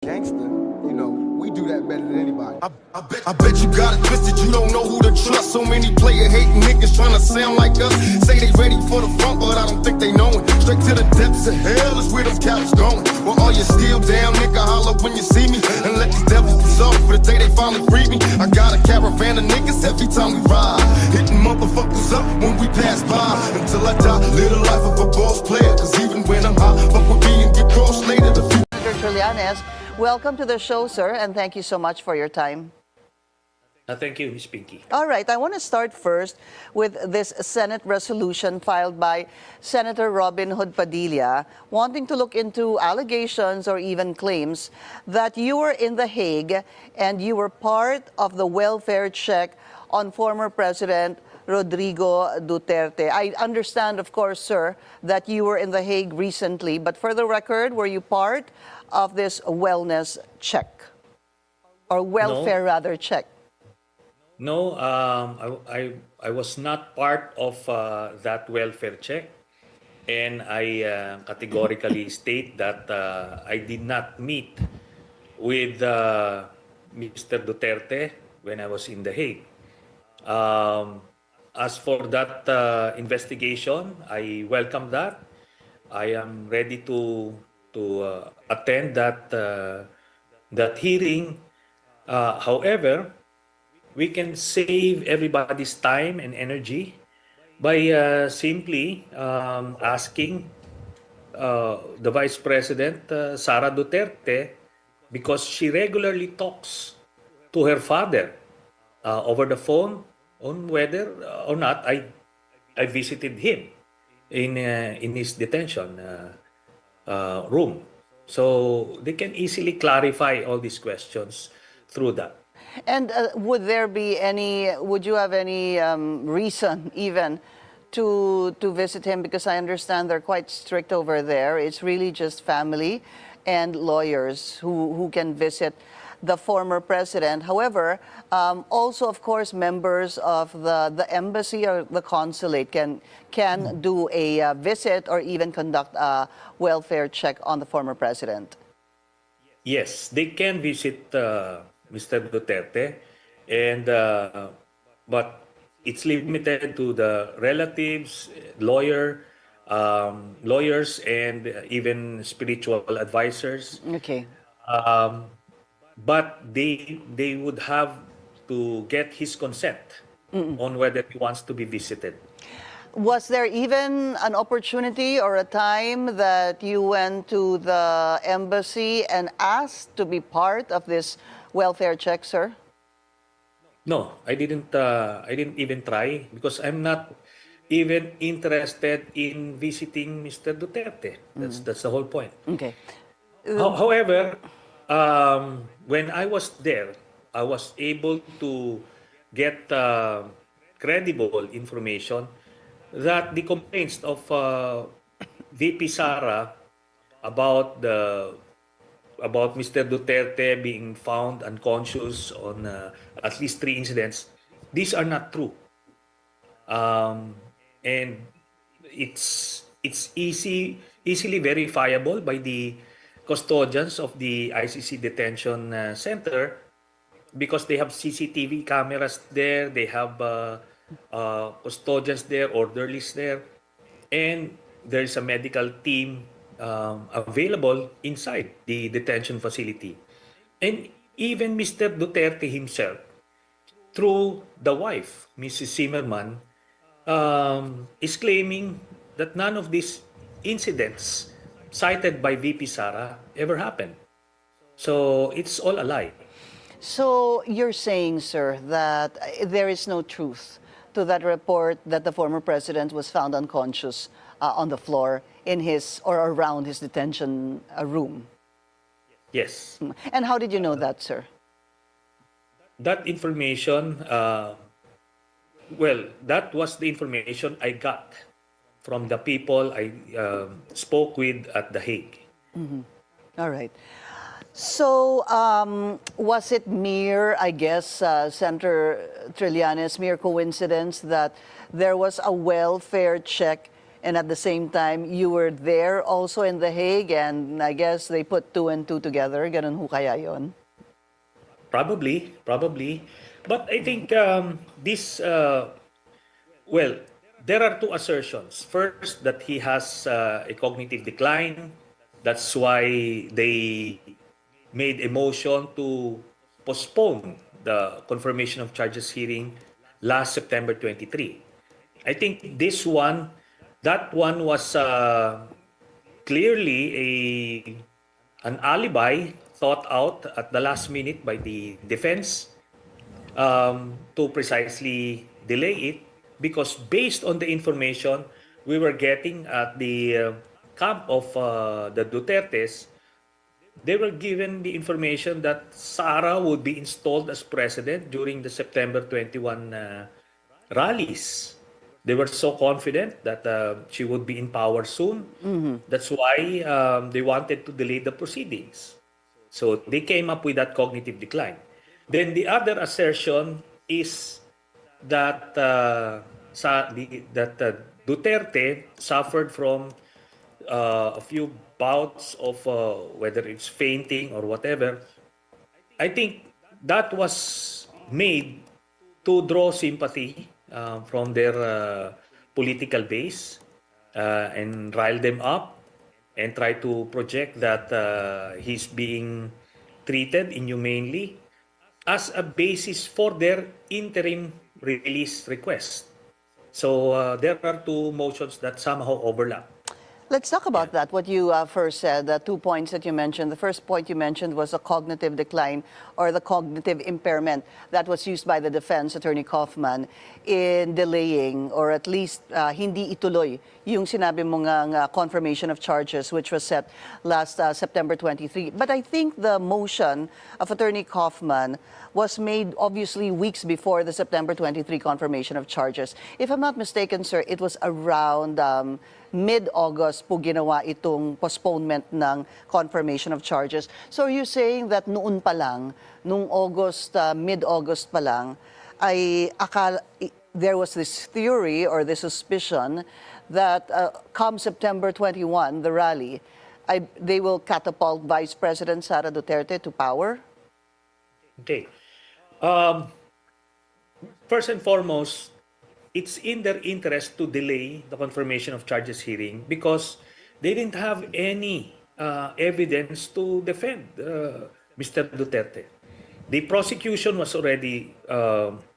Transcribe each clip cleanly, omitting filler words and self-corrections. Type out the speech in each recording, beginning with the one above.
Gangster, we do that better than anybody. I bet you got it twisted, you don't know who to trust. So many player hating niggas trying to sound like us. Say they ready for the front, but I don't think they know it. Straight to the depths of hell is where them cows going. Well, all you still down, nigga, holler when you see me. And let these devils be sorry for the day they finally free me. I got a caravan of niggas every time we ride, hitting motherfuckers up when we pass by. Until I die, live the life of a boss player. Cause even when I'm high, fuck with me and get crossed later. Senator Trillanes, welcome to the show, sir, and thank you so much for your time. Thank you, Ms. Pinky. All right, I want to start first with this Senate resolution filed by Senator Robin Hood Padilla, wanting to look into allegations or even claims that you were in The Hague and you were part of the welfare check on former President Rodrigo Duterte. I understand, of course, sir, that you were in The Hague recently, but for the record, were you part of this wellness check? Or welfare, rather, check? No, I was not part of that welfare check, and I categorically state that I did not meet with Mr. Duterte when I was in The Hague. As for that investigation, I welcome that. I am ready to attend that hearing. However, we can save everybody's time and energy by simply asking the Vice President, Sara Duterte, because she regularly talks to her father over the phone on whether or not I visited him in his detention room. So they can easily clarify all these questions through that. And would you have any reason even to visit him? Because I understand they're quite strict over there. It's really just family and lawyers who can visit the former president. However, also, of course, members of the embassy or the consulate can do a visit or even conduct a welfare check on the former president. Yes, they can visit Mr. Duterte, and but it's limited to the relatives, lawyers, and even spiritual advisors. Okay. But they would have to get his consent on whether he wants to be visited. Was there even an opportunity or a time that you went to the embassy and asked to be part of this welfare check, sir? No, I didn't. I didn't even try because I'm not even interested in visiting Mr. Duterte. That's the whole point. Okay. However, when I was there, I was able to get credible information that the complaints of VP Sara about Mr. Duterte being found unconscious on at least 3 incidents, these are not true, and it's easily verifiable by the custodians of the ICC detention center because they have CCTV cameras there, they have custodians there, orderlies there, and there's a medical team available inside the detention facility. And even Mr. Duterte himself, through the wife, Mrs. Zimmerman, is claiming that none of these incidents cited by VP Sara ever happened. So it's all a lie. So you're saying, sir, that there is no truth to that report that the former president was found unconscious on the floor in his or around his detention room? Yes. And how did you know that, sir? That information, that was the information I got from the people I spoke with at The Hague. All right. So was it mere, I guess, Senator Trillanes, mere coincidence that there was a welfare check And at the same time, you were there also in The Hague, and I guess they put two and two together. Ganun ho kaya yun? Probably, probably. But I think well, there are two assertions. First, that he has a cognitive decline. That's why they made a motion to postpone the confirmation of charges hearing last September 23. I think that one was clearly an alibi thought out at the last minute by the defense to precisely delay it, because based on the information we were getting at the camp of the Dutertes, they were given the information that Sara would be installed as president during the September 21 rallies. They were so confident that she would be in power soon. That's why they wanted to delay the proceedings. So they came up with that cognitive decline. Then the other assertion is that Duterte suffered from a few bouts of whether it's fainting or whatever. I think that was made to draw sympathy from their political base and rile them up and try to project that he's being treated inhumanely as a basis for their interim release request. So there are two motions that somehow overlap. Let's talk about that, what you first said, the 2 points that you mentioned. The first point you mentioned was a cognitive decline or the cognitive impairment that was used by the defense, Attorney Kaufman, in delaying or at least hindi ituloy yung sinabi mo nga confirmation of charges which was set last September 23. But I think the motion of Attorney Kaufman was made obviously weeks before the September 23 confirmation of charges. If I'm not mistaken, sir, it was around mid-August po ginawa itong postponement ng confirmation of charges. So are you saying that noon pa lang, nung August, mid-August pa lang, ay there was this theory or this suspicion that come September 21, the rally, they will catapult Vice President Sara Duterte to power? Okay. First and foremost, it's in their interest to delay the confirmation of charges hearing because they didn't have any evidence to defend Mr. Duterte. The prosecution was already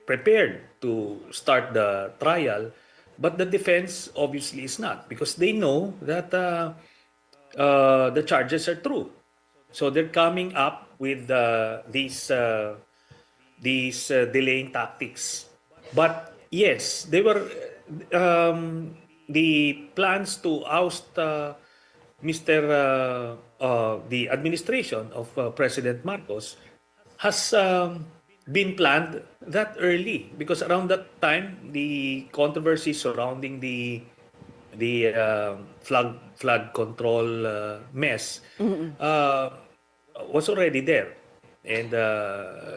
prepared to start the trial, but the defense obviously is not because they know that the charges are true. So they're coming up with these delaying tactics. But yes, they were the plans to oust the administration of President Marcos has been planned that early because around that time the controversy surrounding the flood control mess was already there, and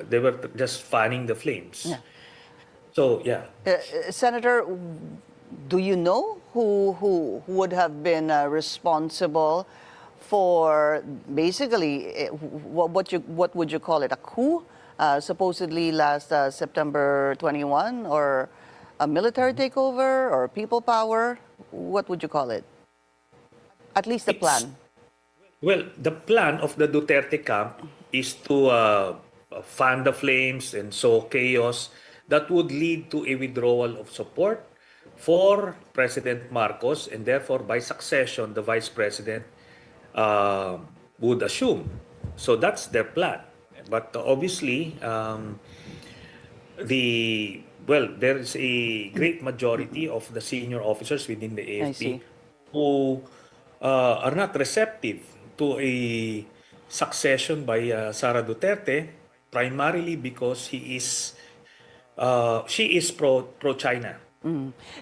they were just fanning the flames. Yeah. So yeah. Senator, do you know who would have been responsible for basically what would you call it, a coup? Supposedly last September 21, or a military takeover or people power? What would you call it? At least the plan. Well, the plan of the Duterte camp is to fan the flames and sow chaos that would lead to a withdrawal of support for President Marcos, and therefore by succession the Vice President would assume. So that's their plan. But obviously, there is a great majority of the senior officers within the AFP who are not receptive to a succession by Sara Duterte, primarily because she is pro-China.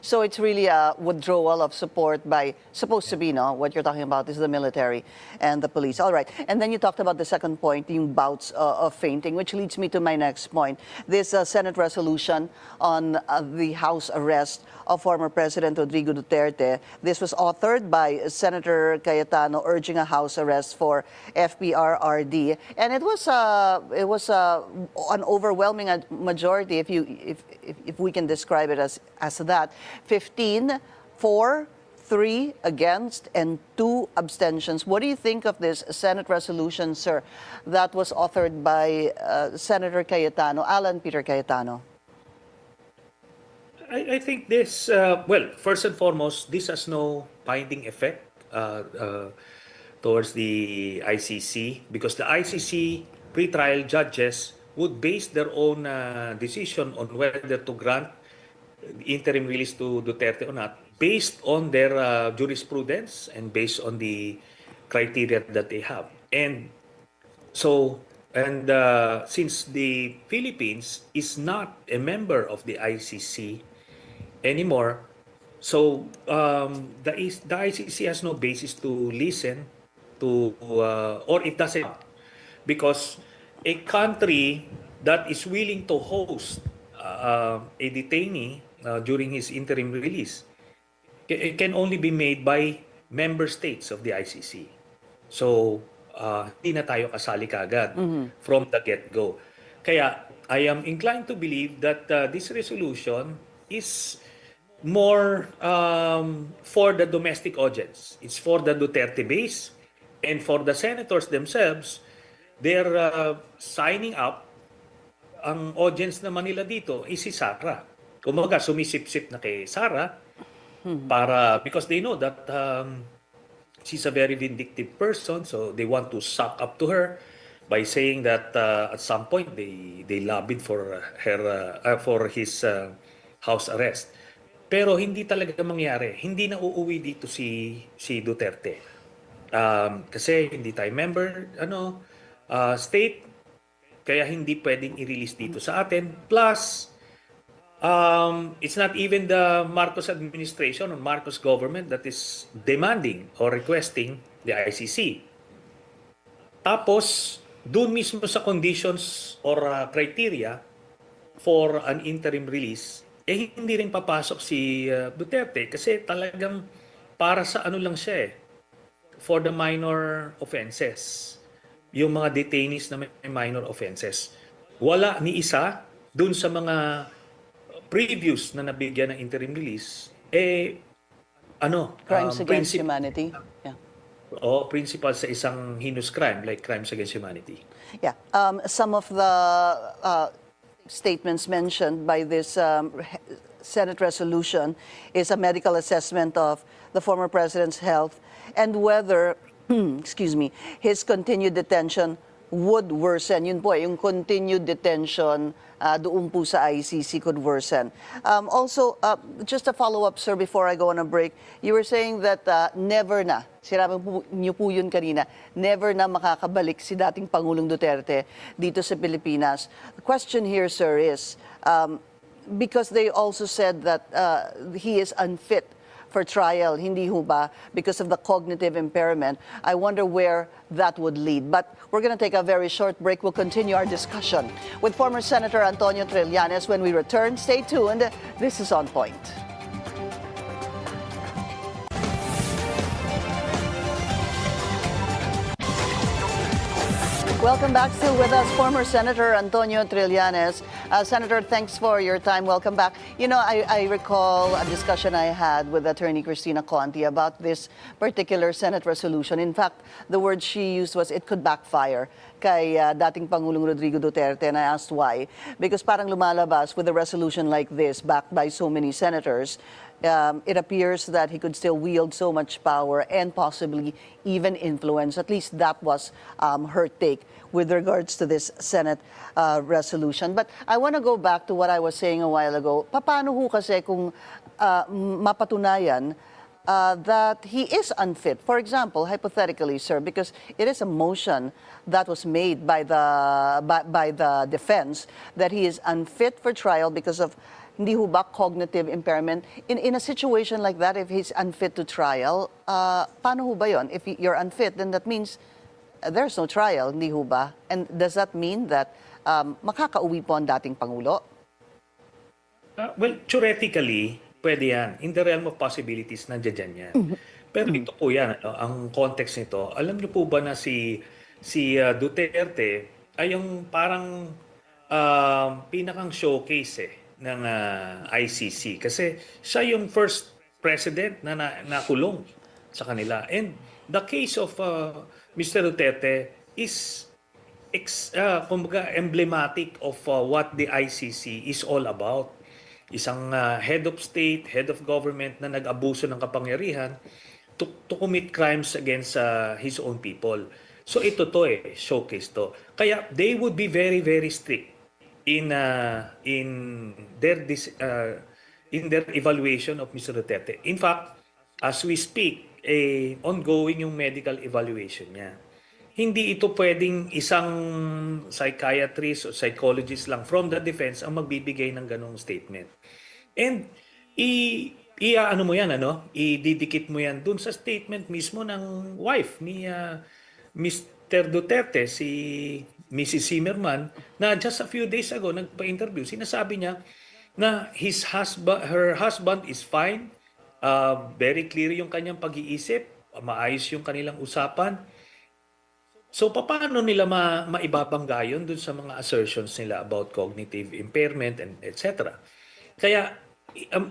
So it's really a withdrawal of support by, supposed to be, no? What you're talking about is the military and the police. All right. And then you talked about the second point, yung bouts of fainting, which leads me to my next point. This Senate resolution on the House arrest of former President Rodrigo Duterte. This was authored by Senator Cayetano urging a House arrest for FPRRD. And it was an overwhelming majority, if we can describe it as that. 15 for, 3 against, and 2 abstentions. What do you think of this Senate resolution, sir, that was authored by Senator Cayetano, Alan Peter Cayetano? I think this, well, first and foremost, this has no binding effect towards the ICC, because the ICC pretrial judges would base their own decision on whether to grant interim release to Duterte or not, based on their jurisprudence and based on the criteria that they have. And so, since the Philippines is not a member of the ICC anymore, so the ICC has no basis to listen to, or it doesn't, because a country that is willing to host a detainee during his interim release, it can only be made by member states of the ICC. So, hindi na tayo kasali kagad from the get-go. Kaya, I am inclined to believe that this resolution is more for the domestic audience. It's for the Duterte base, and for the senators themselves, they're signing up. Ang audience naman nila dito is si Sara. Kumaga, sumisip-sip na kay Sara because they know that she's a very vindictive person, so they want to suck up to her by saying that at some point they lobbied for his house arrest. Pero hindi talaga mangyari. Hindi na uuwi dito si Duterte. Kasi hindi tayo member state, kaya hindi pwedeng i-release dito sa atin. Plus, it's not even the Marcos administration or Marcos government that is demanding or requesting the ICC. Tapos, doon mismo sa conditions or criteria for an interim release, hindi rin papasok si Duterte kasi talagang para sa ano lang siya for the minor offenses. Yung mga detainees na may minor offenses. Wala ni isa doon sa mga previous na nabigyan ng interim release, Crimes against humanity. Yeah. O principal sa isang heinous crime like crimes against humanity. Yeah. Some of the statements mentioned by this Senate resolution is a medical assessment of the former president's health and whether, excuse me, his continued detention would worsen. Yun po, yung continued detention doon po sa ICC could worsen. Also, just a follow-up, sir, before I go on a break, you were saying that never na, sinabi niyo po yun kanina, never na makakabalik si dating Pangulong Duterte dito sa Pilipinas. The question here, sir, is because they also said that he is unfit for trial, hindi ho ba, because of the cognitive impairment. I wonder where that would lead. But we're going to take a very short break. We'll continue our discussion with former Senator Antonio Trillanes when we return. Stay tuned. This is On Point. Welcome back. Still with us, former Senator Antonio Trillanes. Senator, thanks for your time. Welcome back. You know, I recall a discussion I had with Attorney Cristina Conti about this particular Senate resolution. In fact, the word she used was it could backfire kay dating Pangulong Rodrigo Duterte, and I asked why. Because parang lumalabas with a resolution like this backed by so many senators, it appears that he could still wield so much power and possibly even influence. At least that was her take with regards to this Senate resolution. But I want to go back to what I was saying a while ago. Paano ho kasi kung mapatunayan that he is unfit? For example, hypothetically, sir, because it is a motion that was made by the defense that he is unfit for trial because of hindi ho ba cognitive impairment? In a situation like that, if he's unfit to trial, paano ho ba yon? If you're unfit, then that means there's no trial, hindi ho ba? And does that mean that makakauwi po ang dating Pangulo? Well, theoretically, pwede yan. In the realm of possibilities, nandiyan yan. Pero ito po yan, ano, ang context nito. Alam niyo po ba na si Duterte ay yung parang pinakang showcase ng ICC. Kasi siya yung first president na nakulong sa kanila. And the case of Mr. Duterte is kumbaga emblematic of what the ICC is all about. Isang head of state, head of government na nag-abuso ng kapangyarihan to commit crimes against his own people. So ito showcase to. Kaya they would be very, very strict in their evaluation of Mr. Duterte. In fact, as we speak, ongoing yung medical evaluation niya. Hindi ito pwedeng isang psychiatrist o psychologist lang from the defense ang magbibigay ng ganong statement. And ano mo yan, ididikit mo yan dun sa statement mismo ng wife ni Mr. Duterte, si Mrs. Zimmerman, na just a few days ago nagpa-interview. Sinasabi niya na her husband is fine, very clear yung kanyang pag-iisip, maayos yung kanilang usapan. So paano nila maibabangga yun dun sa mga assertions nila about cognitive impairment and etc. Kaya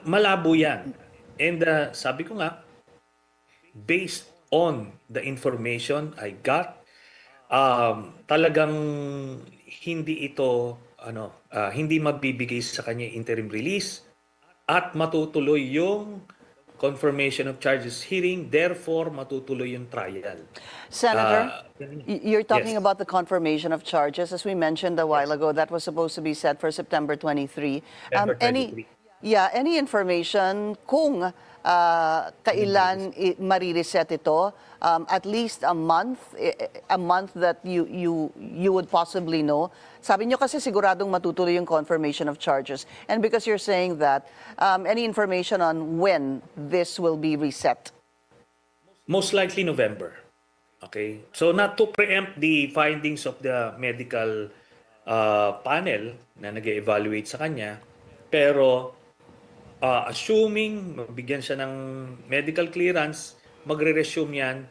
malabo yan. And sabi ko nga, based on the information I got, talagang hindi ito hindi mabibigay sa kanya interim release at matutuloy yung confirmation of charges hearing, therefore matutuloy yung trial. Senator, you're talking yes. about the confirmation of charges. As we mentioned a while ago, that was supposed to be set for September 23. September 23. Any information kung kailan marireset ito? At least a month that you would possibly know. Sabi nyo kasi siguradong matutuloy yung confirmation of charges. And because you're saying that, any information on when this will be reset? Most likely November. Okay? So not to preempt the findings of the medical panel na nag-evaluate sa kanya, pero assuming mabigyan siya ng medical clearance, magre-resume yan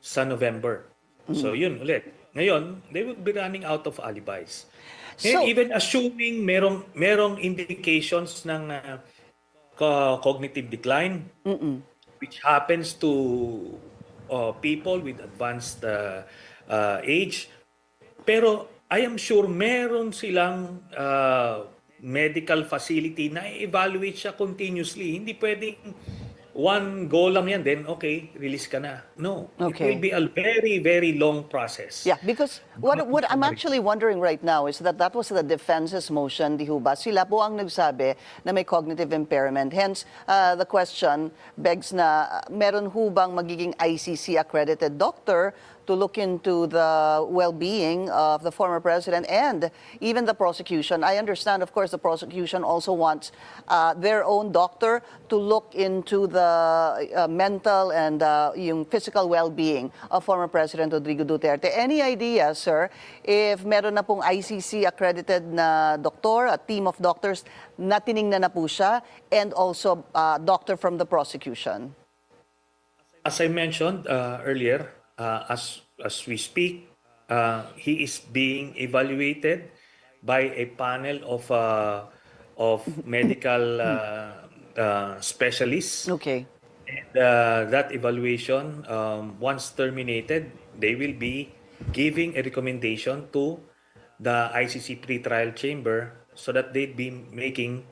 sa November. So yun ulit. Ngayon, they will be running out of alibis. And even assuming merong indications ng cognitive decline, which happens to people with advanced age, pero I am sure meron silang medical facility na i-evaluate siya continuously. Hindi pwedeng one go lang yan, then okay, release ka na. No. Okay. It will be a very, very long process. Yeah, because what I'm actually wondering right now is that was the defense's motion, di ho ba? Sila po ang nagsabi na may cognitive impairment. Hence, the question begs na meron ho bang magiging ICC-accredited doctor to look into the well-being of the former president and even the prosecution. I understand, of course, the prosecution also wants their own doctor to look into the mental and yung physical well-being of former President Rodrigo Duterte. Any idea, sir, if meron na pong ICC-accredited na doktor, a team of doctors na tiningnan na po siya, and also doctor from the prosecution? As I mentioned earlier, as we speak, he is being evaluated by a panel of medical specialists. Okay. And that evaluation, once terminated, they will be giving a recommendation to the ICC pre-trial chamber so that they'd be making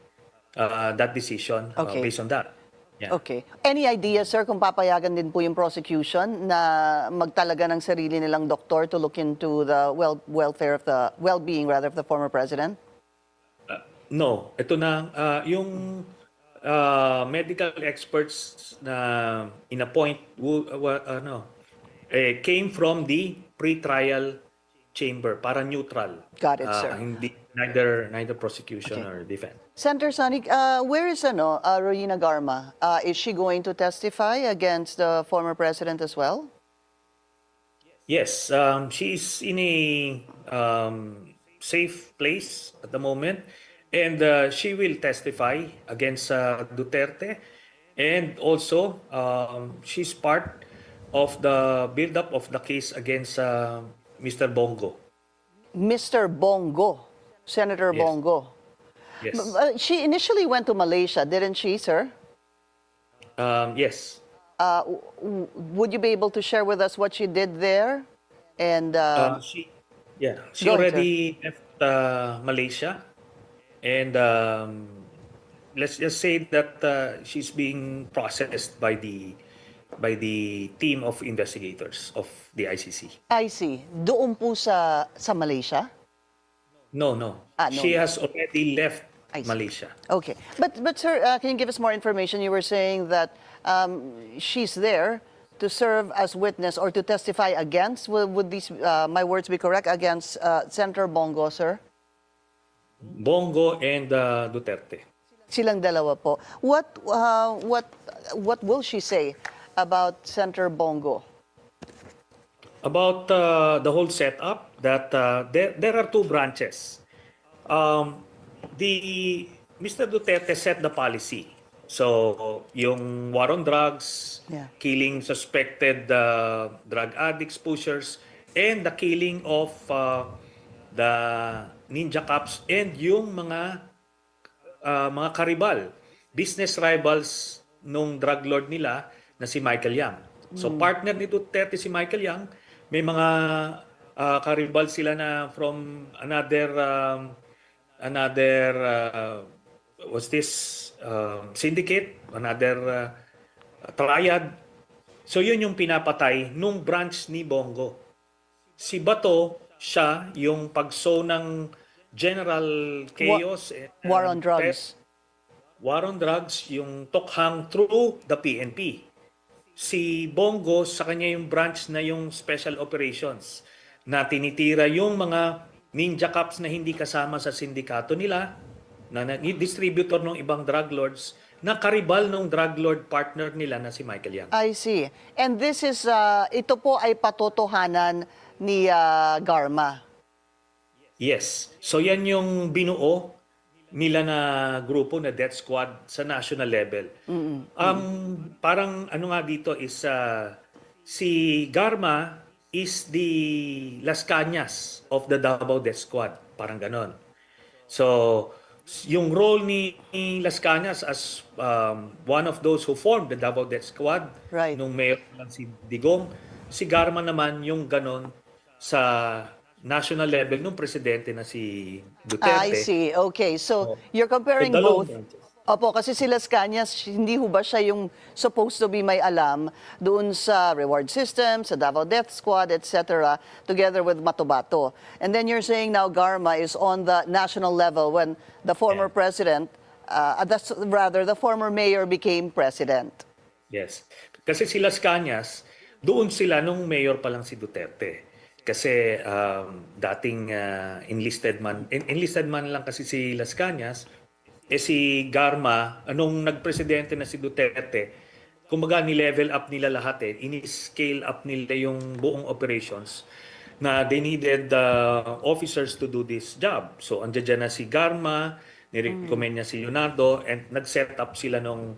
that decision based on that. Yeah. Okay. Any idea, sir, kung papayagan din po yung prosecution na magtalaga ng sarili nilang doktor to look into the well-being rather of the former president? No. Ito na, yung medical experts na in-appoint came from the pre-trial chamber para neutral. Got it, sir. Hindi neither prosecution Okay. or defense. Senator Sonic, where is Rowena Garma? Is she going to testify against the former president as well? Yes, she is in a safe place at the moment, and she will testify against Duterte, and also she's part of the build-up of the case against Mr. Bongo. Mr. Bongo, Senator Yes. Bongo. Yes. She initially went to Malaysia, didn't she, sir? Yes. Would you be able to share with us what she did there? And She Go ahead, already left Malaysia, and let's just say that she's being processed by the team of investigators of the ICC. I see. Doon po sa Malaysia? No, no. No, She no. has already left I see. Malaysia. Okay. But sir, can you give us more information? You were saying that she's there to serve as witness or to testify against, would these, my words be correct, against Senator Bongo, sir? Bongo and Duterte. Silang dalawa po. What will she say about Senator Bongo? About the whole setup, that there are two branches. The Mr. Duterte set the policy. So, yung war on drugs, Yeah. killing suspected drug addicts, pushers, and the killing of the ninja cops and yung mga karibal, business rivals nung drug lord nila na si Michael Yang. So partner ni Duterte si Michael Yang, may mga karibal sila na from another what's this syndicate, another triad. So yun yung pinapatay nung branch ni Bongo. Si Bato, siya yung pagso ng general chaos. War on drugs. War on drugs, yung tokhang through the PNP. Si Bongo, sa kanya yung branch na yung special operations na tinitira yung mga ninja cops na hindi kasama sa sindikato nila, na distributor ng ibang drug lords, na karibal ng drug lord partner nila na si Michael Yang. I see. And this is, ito po ay patotohanan ni Garma. Yes. So yan yung binuo nila na grupo na death squad sa national level. Parang ano nga dito is si Garma is the Las Cañas of the Davao Death Squad. Parang ganon. So yung role ni Las Cañas as one of those who formed the Davao Death Squad, Right. nung mayor lang si Digong, si Garma naman yung ganon sa national level nung presidente na si Duterte. I see. Okay. So, you're comparing So, dalawang both. branches. Opo, kasi si Las Cañas, hindi ho ba siya yung supposed to be may alam doon sa reward system, sa Davao Death Squad, etc., together with Matobato. And then you're saying now Garma is on the national level when the former president, the former mayor became president. Yes. Kasi si Las Cañas, doon sila nung mayor pa lang si Duterte. Kasi dating enlisted man lang kasi si Las Cañas, si Garma, anong nagpresidente na si Duterte, kumbaga ni-level up nila lahat ini-scale up nila yung buong operations na they needed officers to do this job. So andiyan na si Garma, ni-recommend niya si Leonardo, and nag-set up sila nung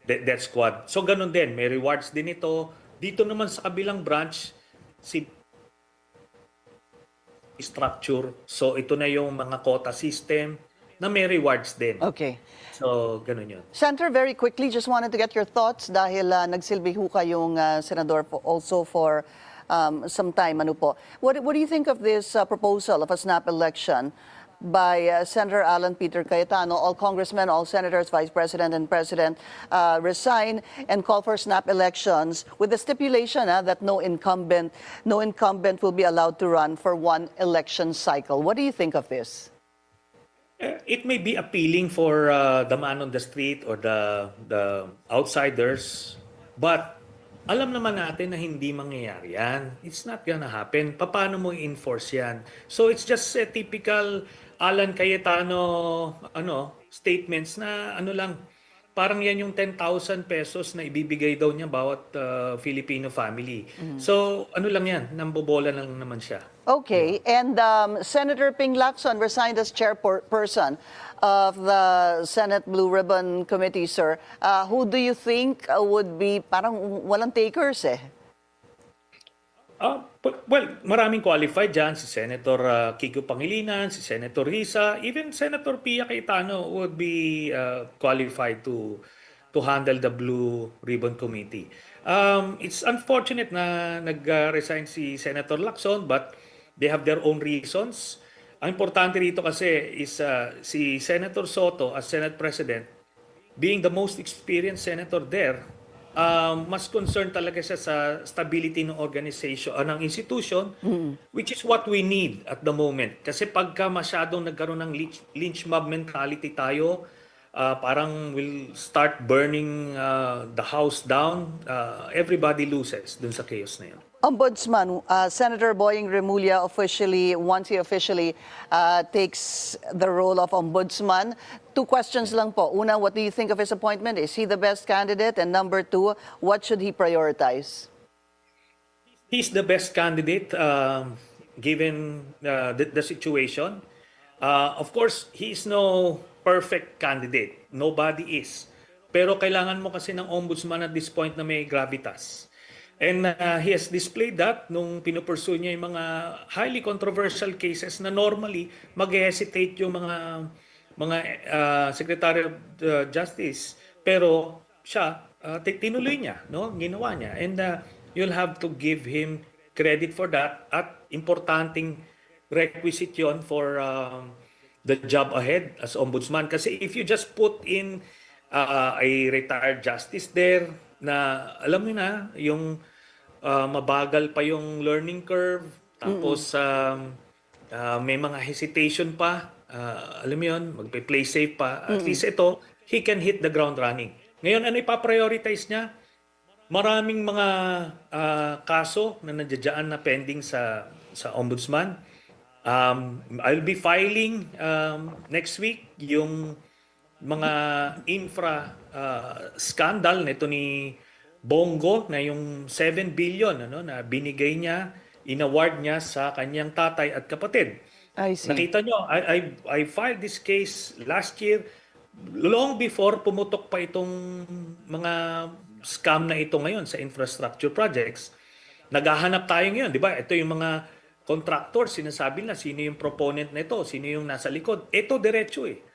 death squad. So ganun din, may rewards din ito. Dito naman sa kabilang branch, si structure. So ito na yung mga quota system na may rewards din. Okay. So ganun yun. Senator, very quickly, just wanted to get your thoughts dahil nagsilbi ho kayong senador also for some time. Ano po? What do you think of this proposal of a snap election by Senator Alan Peter Cayetano? All congressmen, all senators, vice president, and president resign and call for snap elections with the stipulation that no incumbent will be allowed to run for one election cycle. What do you think of this? It may be appealing for the man on the street or the outsiders, but alam naman natin na hindi mangyayari yan. It's not gonna happen. Paano mo i-enforce yan? So it's just a typical Alan Cayetano statements na lang, parang yan yung 10,000 pesos na ibibigay daw niya bawat Filipino family. So lang yan, nambobola lang naman siya. Okay, and Senator Ping Lacson resigned as chairperson of the Senate Blue Ribbon Committee, sir. Who do you think would be parang walang takers eh? Well, maraming qualified dyan. Si Senator Kiko Pangilinan, si Senator Risa, even Senator Pia Cayetano would be qualified to handle the Blue Ribbon Committee. It's unfortunate na nag-resign si Senator Lacson, but they have their own reasons. Ang importante rito kasi is si Senator Soto as Senate President, being the most experienced senator there, mas concerned talaga siya sa stability ng organization, ng institution, which is what we need at the moment. Kasi pagka masyadong nagkaroon ng lynch mob mentality tayo, parang will start burning the house down, everybody loses dun sa chaos na yun. Ombudsman, Senator Boying Remulla once he officially takes the role of ombudsman. 2 questions lang po. Una, what do you think of his appointment? Is he the best candidate? And number 2, what should he prioritize? He's the best candidate given the situation. Of course, he is no perfect candidate. Nobody is. Pero kailangan mo kasi ng ombudsman at this point na may gravitas. And he has displayed that nung pinupursue niya yung mga highly controversial cases na normally mag-hesitate yung mga Secretary of Justice. Pero siya, tinuloy niya, no? Ginawa niya. And you'll have to give him credit for that at importanteng requisite yun for the job ahead as ombudsman. Kasi if you just put in a retired justice there, na alam niyo na yung mabagal pa yung learning curve, tapos may mga hesitation pa, alam mo yun, magpe-play safe pa, at least ito, he can hit the ground running. Ngayon, ano ipaprioritize niya? Maraming mga kaso na nandiyan na pending sa ombudsman. I'll be filing next week yung mga infra scandal nito ni Bongo na yung 7 billion na binigay niya, inaward niya sa kanyang tatay at kapatid. I see. Nakita nyo, I filed this case last year long before pumutok pa itong mga scam na ito ngayon sa infrastructure projects. Naghahanap tayo ngayon, di ba? Ito yung mga contractors, sinasabi na sino yung proponent na ito, sino yung nasa likod. Ito diretso eh.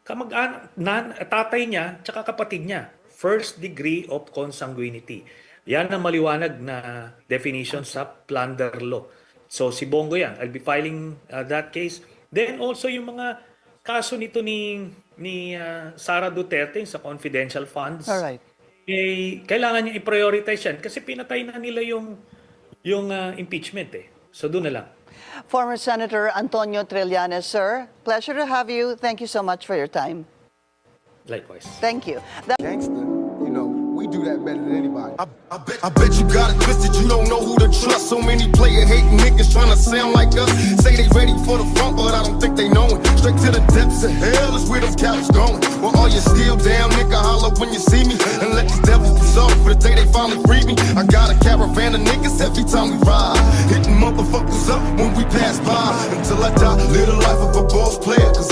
Tatay niya tsaka kapatid niya, first degree of consanguinity. Yan ang maliwanag na definition sa plunder law. So si Bongo yan, I'll be filing that case. Then also yung mga kaso nito ni Sara Duterte sa confidential funds. Alright. Kailangan niya i-prioritize yan kasi pinatay na nila yung impeachment eh. So doon na lang. Former Senator Antonio Trillanes, sir, pleasure to have you. Thank you so much for your time. Likewise. Thank you. Gangster, we do that better than anybody. I bet you got it twisted, you don't know who to trust. So many player hating niggas trying to sound like us. Say they ready for the front, but I don't think they know it. Straight to the depths of hell is where them cowards going. Well, all you still down, nigga, holler when you see me. And let these devils be sorry for the day they finally free me. I got a caravan of niggas every time we ride. Hitting motherfuckers up when we pass by. Until I die, live the life of a boss player. Cause